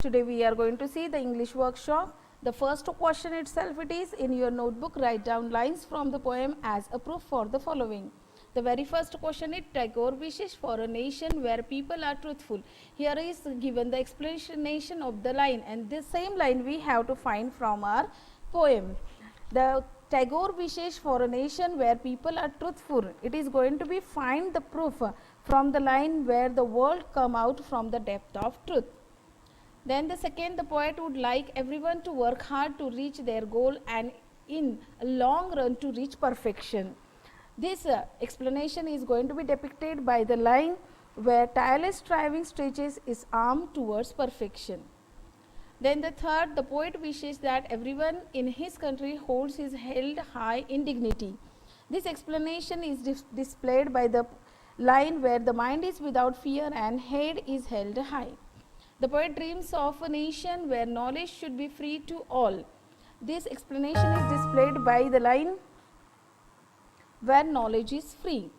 Today we are going to see the English workshop. The first question itself it is in your notebook, write down lines from the poem as a proof for the following. The very first question is Tagore wishes for a nation where people are truthful. Here is given the explanation of the line, and this same line we have to find from our poem. The Tagore wishes for a nation where people are truthful. It is going to be find the proof from the line where the world come out from the depth of truth. Then the second, the poet would like everyone to work hard to reach their goal and in a long run to reach perfection. This explanation is going to be depicted by the line where tireless striving stretches his arm towards perfection. Then the third, the poet wishes that everyone in his country holds his held high in dignity. This explanation is displayed by the line where the mind is without fear and head is held high. The poet dreams of a nation where knowledge should be free to all. This explanation is displayed by the line where knowledge is free.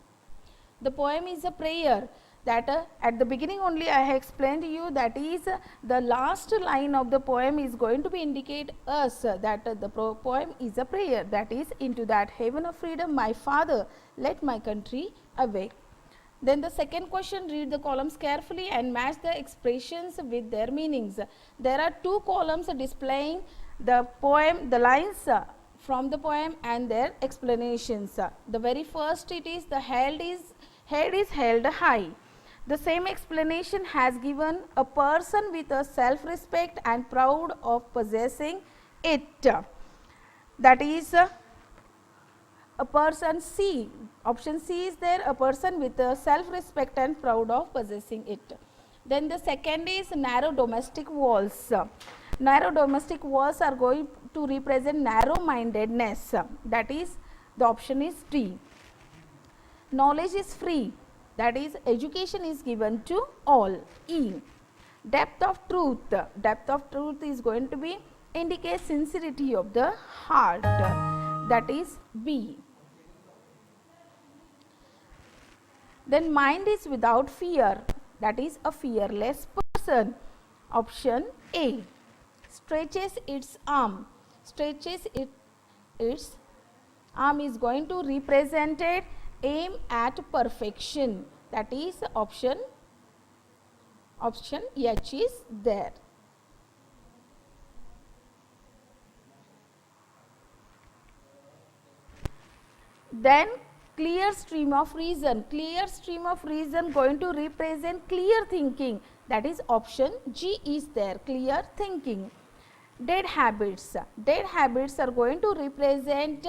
The poem is a prayer that at the beginning only I have explained to you, that is the last line of the poem is going to be indicate us that the poem is a prayer, that is, into that haven of freedom my father let my country awake. Then the second question, read the columns carefully and match the expressions with their meanings. There are two columns displaying the poem, the lines from the poem and their explanations. The very first it is the head is held high. The same explanation has given a person with a self-respect and proud of possessing it. That is a person C, option C is there, a person with a self-respect and proud of possessing it. Then the second is narrow domestic walls. Narrow domestic walls are going to represent narrow-mindedness, that is the option is D. Knowledge is free, that is education is given to all, E. Depth of truth is going to be indicate sincerity of the heart, that is B. Then mind is without fear, that is a fearless person, option A. Stretches its arm is going to represent it aim at perfection, that is option H is there. Then clear stream of reason going to represent clear thinking, that is option G is there, clear thinking. Dead habits are going to represent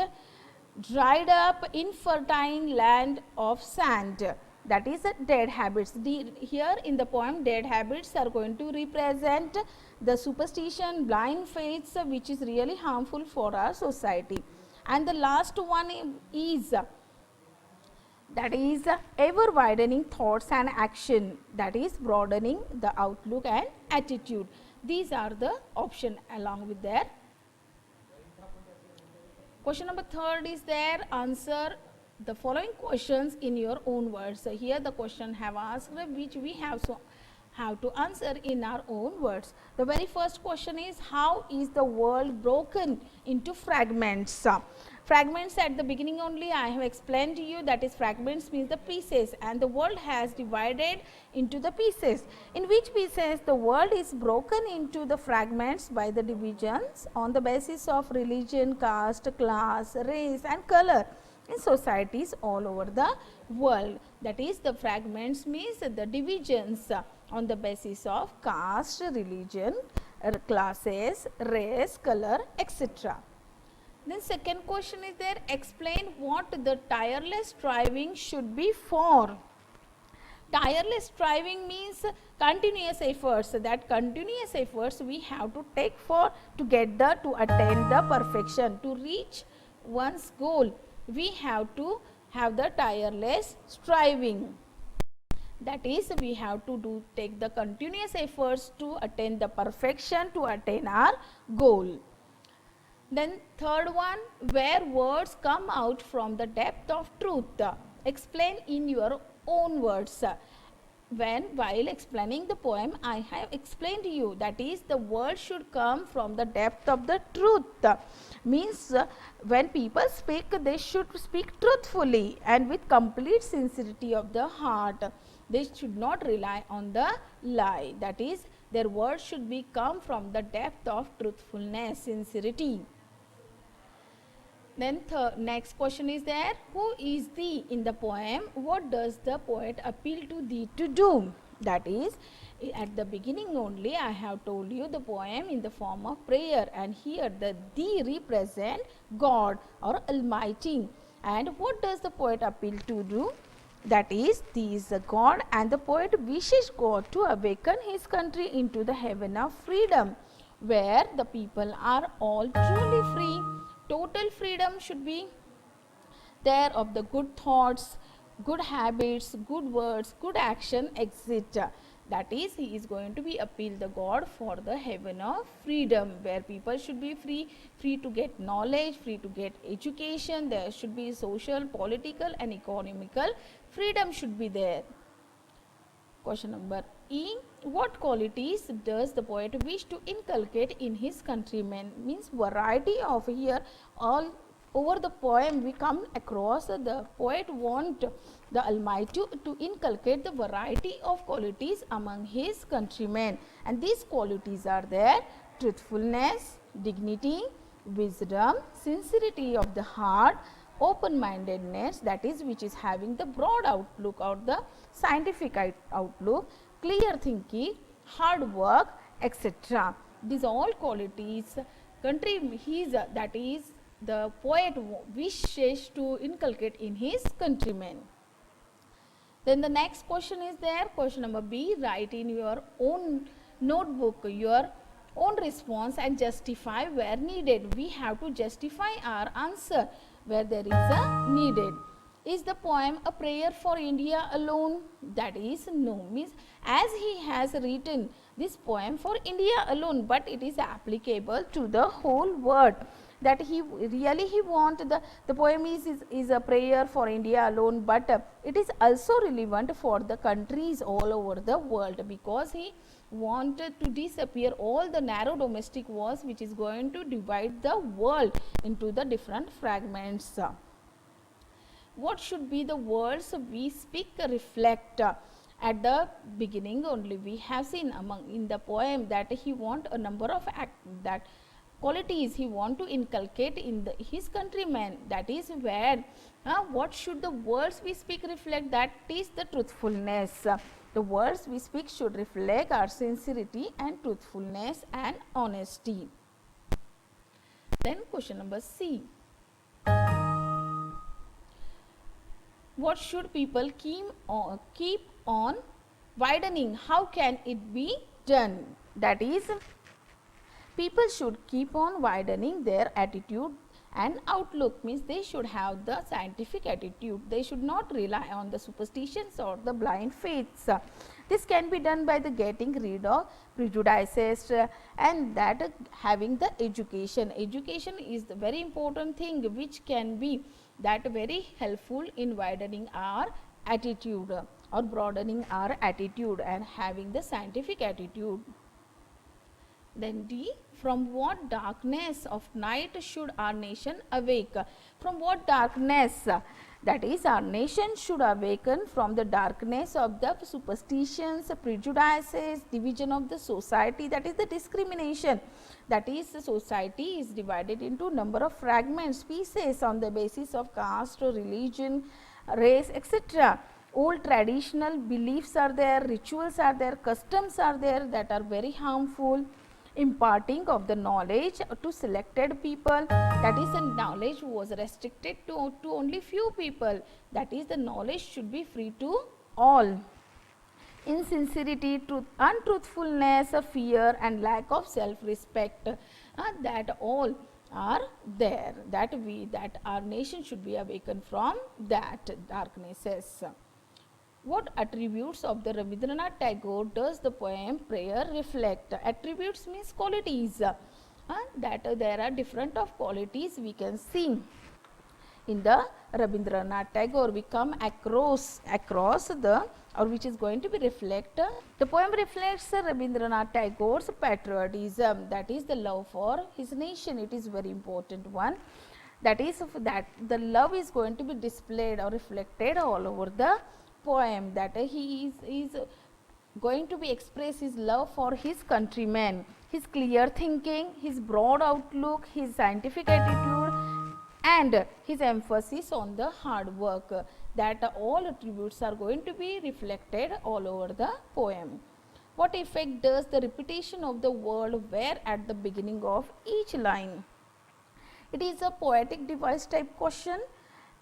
dried up infertile land of sand, that is dead habits. Here in the poem dead habits are going to represent the superstition, blind faiths which is really harmful for our society. And the last one is that is ever widening thoughts and action, that is broadening the outlook and attitude. These are the option along with their. Question number third is there, answer the following questions in your own words. So here the question have asked which we have to answer in our own words. The very first question is, how is the world broken into fragments? Fragments at the beginning only I have explained to you, that is fragments means the pieces, and the world has divided into the pieces. In which pieces the world is broken into the fragments by the divisions on the basis of religion, caste, class, race and color in societies all over the world. That is the fragments means the divisions on the basis of caste, religion, classes, race, color, etc. Then second question is there, explain what the tireless striving should be for. Tireless striving means continuous efforts, that continuous efforts we have to take for to get to attain the perfection, to reach one's goal. We have to have the tireless striving, that is we have to take the continuous efforts to attain the perfection, to attain our goal. Then third one, where words come out from the depth of truth. Explain in your own words. when while explaining the poem I have explained to you, that is the word should come from the depth of the truth. Means when people speak, they should speak truthfully and with complete sincerity of the heart. They should not rely on the lie, that is their words should be come from the depth of truthfulness, sincerity. Then next question is there, who is thee in the poem? What does the poet appeal to thee to do? That is, at the beginning only I have told you the poem in the form of prayer, and here the thee represent God or Almighty. And what does the poet appeal to do? That is, thee is the God, and the poet wishes God to awaken his country into the heaven of freedom, where the people are all truly free. Total freedom should be there of the good thoughts, good habits, good words, good action, etc. That is, he is going to be appeal the God for the heaven of freedom, where people should be free, free to get knowledge, free to get education. There should be social, political and economical freedom should be there. Question number E. What qualities does the poet wish to inculcate in his countrymen? Means variety of here all over the poem we come across the poet want the Almighty to inculcate the variety of qualities among his countrymen, and these qualities are there: truthfulness, dignity, wisdom, sincerity of the heart, open-mindedness, that is which is having the broad outlook or the scientific outlook, clear thinking, hard work, etc. These all qualities that is the poet wishes to inculcate in his countrymen. Then the next question is there, question number B. Write in your own notebook your own response and justify where needed. We have to justify our answer where there is a needed. Is the poem a prayer for India alone? That is no. Means as he has written this poem for India alone, but it is applicable to the whole world. That he want the poem is a prayer for India alone, but it is also relevant for the countries all over the world, because he wanted to disappear all the narrow domestic wars which is going to divide the world into the different fragments. What should be the words we speak reflect? At the beginning only we have seen in the poem that he want a number of qualities he want to inculcate in his countrymen. That is where what should the words we speak reflect? That is the truthfulness. The words we speak should reflect our sincerity and truthfulness and honesty. Then question number C. What should people keep on widening? How can it be done? That is, people should keep on widening their attitude and outlook. Means they should have the scientific attitude. They should not rely on the superstitions or the blind faiths. This can be done by the getting rid of prejudices and that having the education. Education is the very important thing which can be that very helpful in widening our attitude or broadening our attitude and having the scientific attitude. Then D. From what darkness of night should our nation awake? From what darkness? That is, our nation should awaken from the darkness of the superstitions, prejudices, division of the society, that is the discrimination. That is, the society is divided into number of fragments, pieces on the basis of caste or religion, race, etc. Old traditional beliefs are there, rituals are there, customs are there that are very harmful. Imparting of the knowledge to selected people, that is, the knowledge was restricted to only few people, that is, the knowledge should be free to all. Insincerity, truth, untruthfulness, fear and lack of self-respect, that all are there, that our nation should be awakened from that darknesses. What attributes of the Rabindranath Tagore does the poem prayer reflect? Attributes means qualities, that there are different of qualities we can see. In the Rabindranath Tagore, we come across the, or which is going to be reflect. The poem reflects Rabindranath Tagore's patriotism, that is the love for his nation. It is very important one. That is that the love is going to be displayed or reflected all over the poem, that he is going to be express his love for his countrymen, his clear thinking, his broad outlook, his scientific attitude, and his emphasis on the hard work, that all attributes are going to be reflected all over the poem. What effect does the repetition of the word where at the beginning of each line? It is a poetic device type question,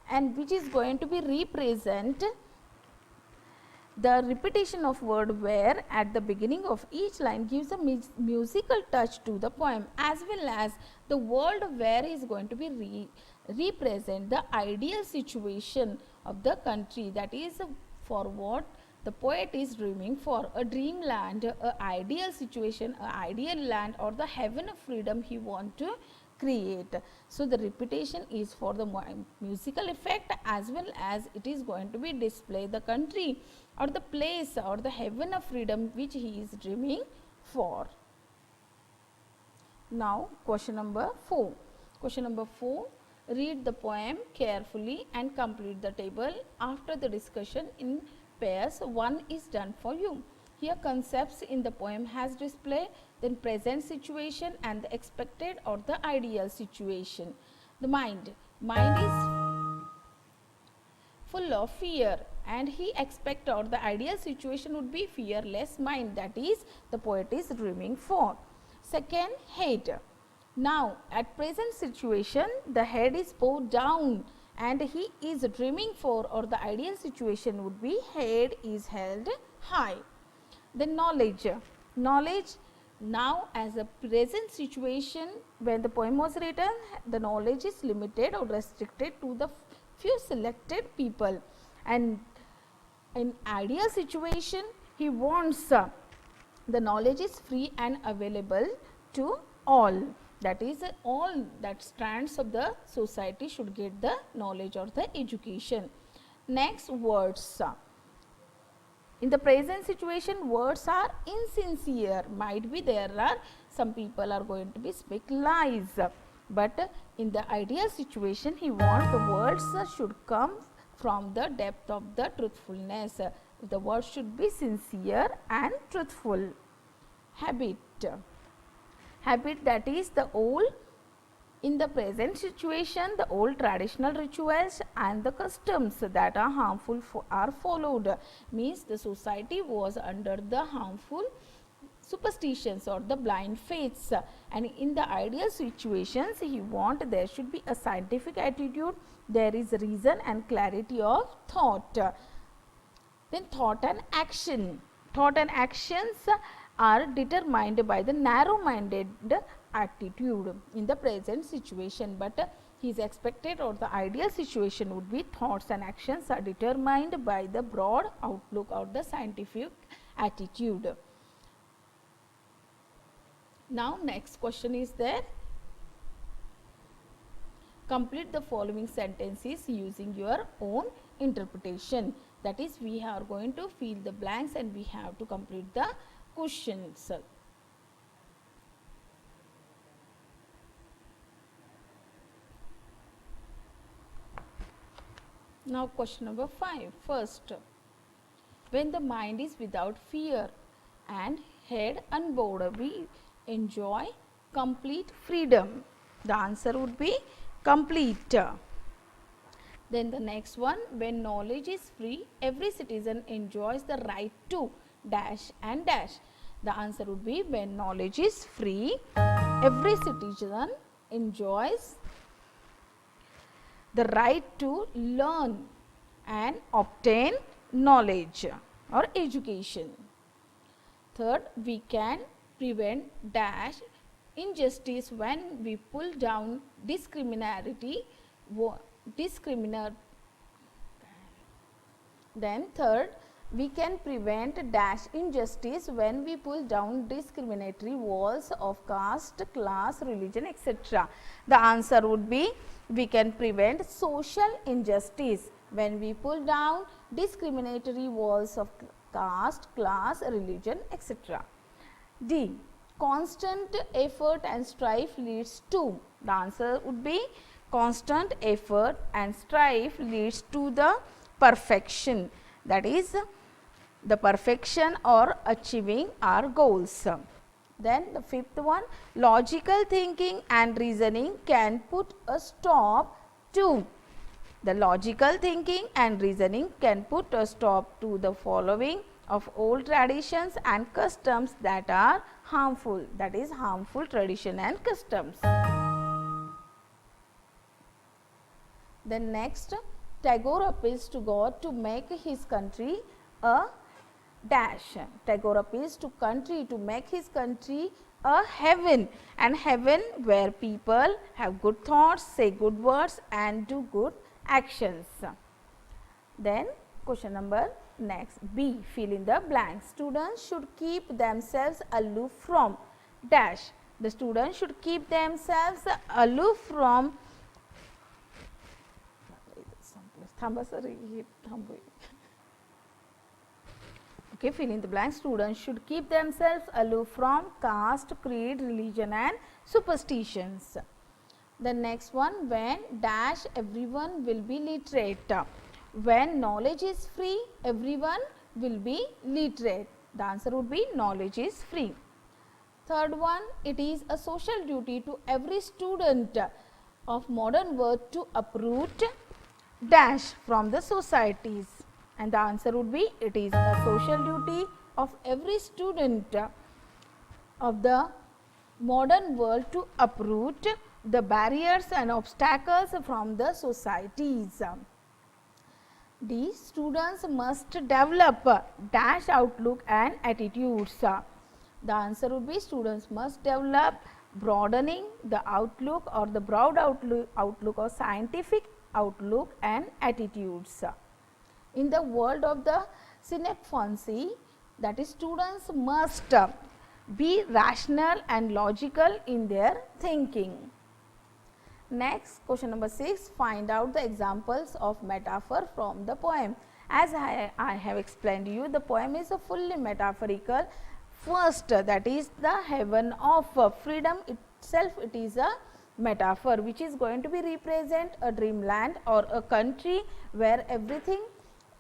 and which is going to be represent the repetition of word where at the beginning of each line gives a musical touch to the poem, as well as the word where is going to be represent the ideal situation of the country, that is for what the poet is dreaming for, a dreamland, a ideal situation, a ideal land, or the heaven of freedom he want to create. So, the repetition is for the musical effect, as well as it is going to be display the country or the place or the heaven of freedom which he is dreaming for. Now, question number 4. Question number 4, read the poem carefully and complete the table. After the discussion in pairs, one is done for you. Here concepts in the poem has displayed, then present situation and the expected or the ideal situation. The mind is full of fear, and he expect or the ideal situation would be fearless mind, that is the poet is dreaming for. Second, head. Now at present situation the head is bowed down and he is dreaming for, or the ideal situation would be head is held high. Then knowledge. Now as a present situation, when the poem was written, the knowledge is limited or restricted to the few selected people, and in ideal situation he wants the knowledge is free and available to all, that is all that strands of the society should get the knowledge or the education. Next, words. In the present situation, words are insincere. Might be there are some people are going to be speak lies, but in the ideal situation, he wants the words should come from the depth of the truthfulness. The words should be sincere and truthful. Habit. Habit, that is the old. In the present situation, the old traditional rituals and the customs that are harmful are followed, means the society was under the harmful superstitions or the blind faiths, and in the ideal situations he want there should be a scientific attitude, there is reason and clarity of thought. Then thought and action. Thought and actions are determined by the narrow minded attitude in the present situation, but he is expected or the ideal situation would be thoughts and actions are determined by the broad outlook or the scientific attitude. Now next question is there. Complete the following sentences using your own interpretation, that is we are going to fill the blanks and we have to complete the questions. Now question number 5. First, when the mind is without fear and head unbowed, we enjoy complete freedom. The answer would be complete. Then the next one, when knowledge is free, every citizen enjoys the right to dash and dash. The answer would be when knowledge is free, every citizen enjoys the right to learn and obtain knowledge or education. Third, we can prevent dash injustice when we pull down discriminatory. Then third, We can prevent dash injustice when we pull down discriminatory walls of caste, class, religion, etc. The answer would be we can prevent social injustice when we pull down discriminatory walls of caste, class, religion, etc. D. Constant effort and strife leads to. The answer would be constant effort and strife leads to the perfection, that is the perfection or achieving our goals. Then the fifth one, logical thinking and reasoning can put a stop to. The logical thinking and reasoning can put a stop to the following of old traditions and customs that are harmful, that is harmful tradition and customs. Then next, Tagore appeals to God to make his country a dash. Tagore appeals to country to make his country a heaven, and heaven where people have good thoughts, say good words and do good actions. Then question number next B, fill in the blank. Students should keep themselves aloof from dash. The students should keep themselves aloof from okay, fill in the blank. Students should keep themselves aloof from caste, creed, religion and superstitions. The next one, when dash everyone will be literate. When knowledge is free, everyone will be literate. The answer would be knowledge is free. Third one, it is a social duty to every student of modern world to uproot dash from the societies, and the answer would be it is a social duty of every student of the modern world to uproot the barriers and obstacles from the societies. The students must develop dash outlook and attitudes. The answer would be students must develop broadening the outlook or the broad outlook or scientific outlook and attitudes. In the world of the synaphancy, that is students must be rational and logical in their thinking. Next, question number 6, find out the examples of metaphor from the poem. As I have explained to you, the poem is a fully metaphorical. First, that is the heaven of freedom itself, it is a metaphor which is going to be represent a dreamland or a country where everything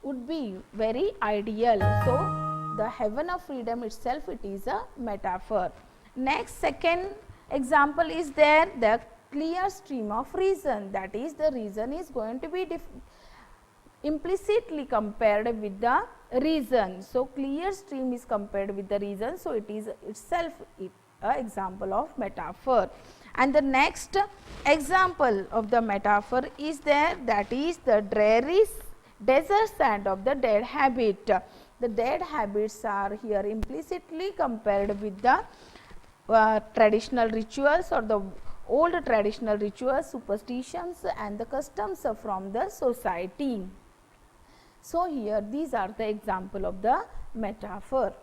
would be very ideal. So, the heaven of freedom itself, it is a metaphor. Next, second example is there, the clear stream of reason, that is the reason is going to be implicitly compared with the reason. So, clear stream is compared with the reason. So, it is itself an example of metaphor. And the next example of the metaphor is there, that is the dreary desert sand of the dead habit. The dead habits are here implicitly compared with the traditional rituals or the old traditional rituals, superstitions and the customs from the society. So, here these are the example of the metaphor.